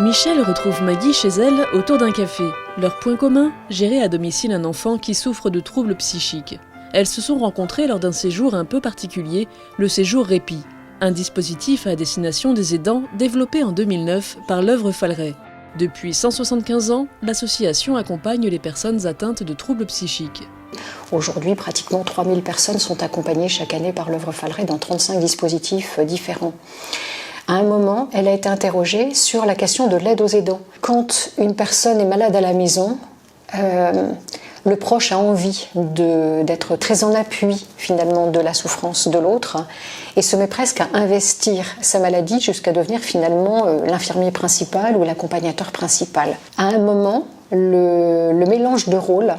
Michel retrouve Maggie chez elle autour d'un café. Leur point commun, gérer à domicile un enfant qui souffre de troubles psychiques. Elles se sont rencontrées lors d'un séjour un peu particulier, le séjour Répit, un dispositif à destination des aidants développé en 2009 par l'œuvre Falleret. Depuis 175 ans, l'association accompagne les personnes atteintes de troubles psychiques. Aujourd'hui, pratiquement 3000 personnes sont accompagnées chaque année par l'œuvre Falleret dans 35 dispositifs différents. À un moment, elle a été interrogée sur la question de l'aide aux aidants. Quand une personne est malade à la maison, le proche a envie d'être très en appui finalement de la souffrance de l'autre et se met presque à investir sa maladie jusqu'à devenir finalement l'infirmier principal ou l'accompagnateur principal. À un moment, le mélange de rôles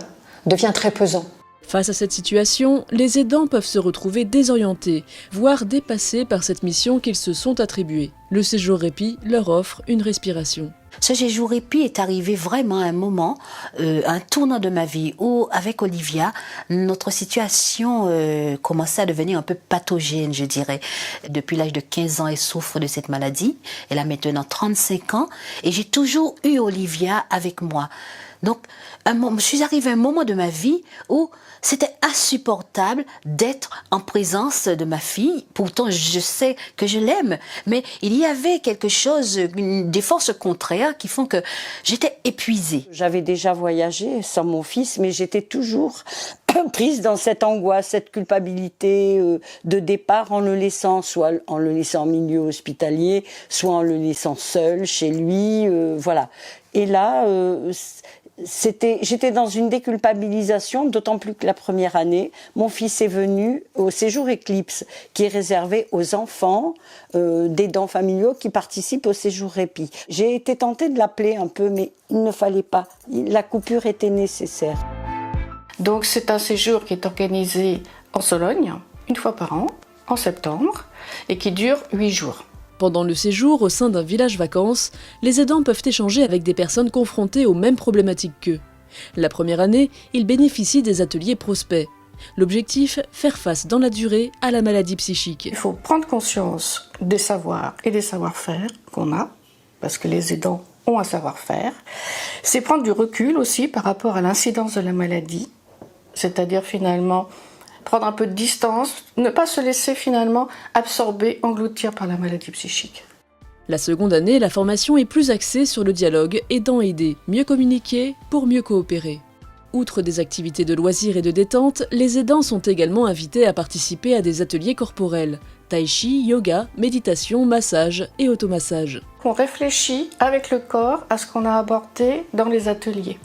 devient très pesant. Face à cette situation, les aidants peuvent se retrouver désorientés, voire dépassés par cette mission qu'ils se sont attribuée. Le séjour Répit leur offre une respiration. Ce séjour Répit est arrivé vraiment à un moment, un tournant de ma vie où, avec Olivia, notre situation commençait à devenir un peu pathogène, je dirais. Depuis l'âge de 15 ans, elle souffre de cette maladie. Elle a maintenant 35 ans et j'ai toujours eu Olivia avec moi. Donc, je suis arrivée à un moment de ma vie où c'était insupportable d'être en présence de ma fille. Pourtant, je sais que je l'aime, mais il y avait quelque chose, des forces contraires qui font que j'étais épuisée. J'avais déjà voyagé sans mon fils, mais j'étais toujours prise dans cette angoisse, cette culpabilité de départ en le laissant, soit en le laissant en milieu hospitalier, soit en le laissant seul chez lui, voilà. Et là, j'étais dans une déculpabilisation, d'autant plus que la première année, mon fils est venu au séjour Éclipse, qui est réservé aux enfants d'aidants familiaux qui participent au séjour Répit. J'ai été tentée de l'appeler un peu, mais il ne fallait pas. La coupure était nécessaire. Donc c'est un séjour qui est organisé en Sologne, une fois par an, en septembre, et qui dure 8 jours. Pendant le séjour, au sein d'un village vacances, les aidants peuvent échanger avec des personnes confrontées aux mêmes problématiques qu'eux. La première année, ils bénéficient des ateliers prospects. L'objectif, faire face dans la durée à la maladie psychique. Il faut prendre conscience des savoirs et des savoir-faire qu'on a, parce que les aidants ont un savoir-faire. C'est prendre du recul aussi par rapport à l'incidence de la maladie, c'est-à-dire finalement prendre un peu de distance, ne pas se laisser finalement absorber, engloutir par la maladie psychique. La seconde année, la formation est plus axée sur le dialogue aidant-aidé, mieux communiquer pour mieux coopérer. Outre des activités de loisirs et de détente, les aidants sont également invités à participer à des ateliers corporels, tai chi, yoga, méditation, massage et automassage. On réfléchit avec le corps à ce qu'on a abordé dans les ateliers.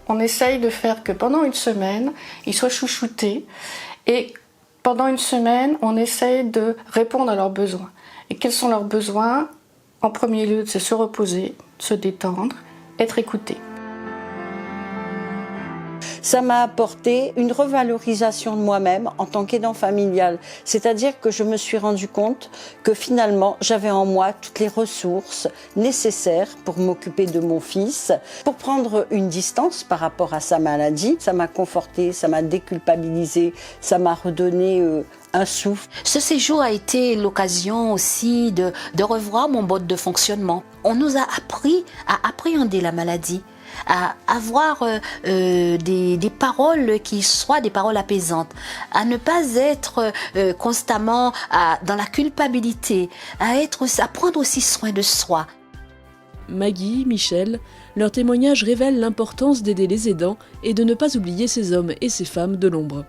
On essaye de faire que pendant une semaine, ils soient chouchoutés et pendant une semaine, on essaye de répondre à leurs besoins. Et quels sont leurs besoins? En premier lieu, c'est se reposer, se détendre, être écouté. Ça m'a apporté une revalorisation de moi-même en tant qu'aidant familial. C'est-à-dire que je me suis rendu compte que finalement, j'avais en moi toutes les ressources nécessaires pour m'occuper de mon fils, pour prendre une distance par rapport à sa maladie. Ça m'a conforté, ça m'a déculpabilisé, ça m'a redonné un souffle. Ce séjour a été l'occasion aussi de revoir mon mode de fonctionnement. On nous a appris à appréhender la maladie, à avoir des paroles qui soient des paroles apaisantes, à ne pas être constamment dans la culpabilité, à prendre aussi soin de soi. Maggie, Michel, leurs témoignages révèlent l'importance d'aider les aidants et de ne pas oublier ces hommes et ces femmes de l'ombre.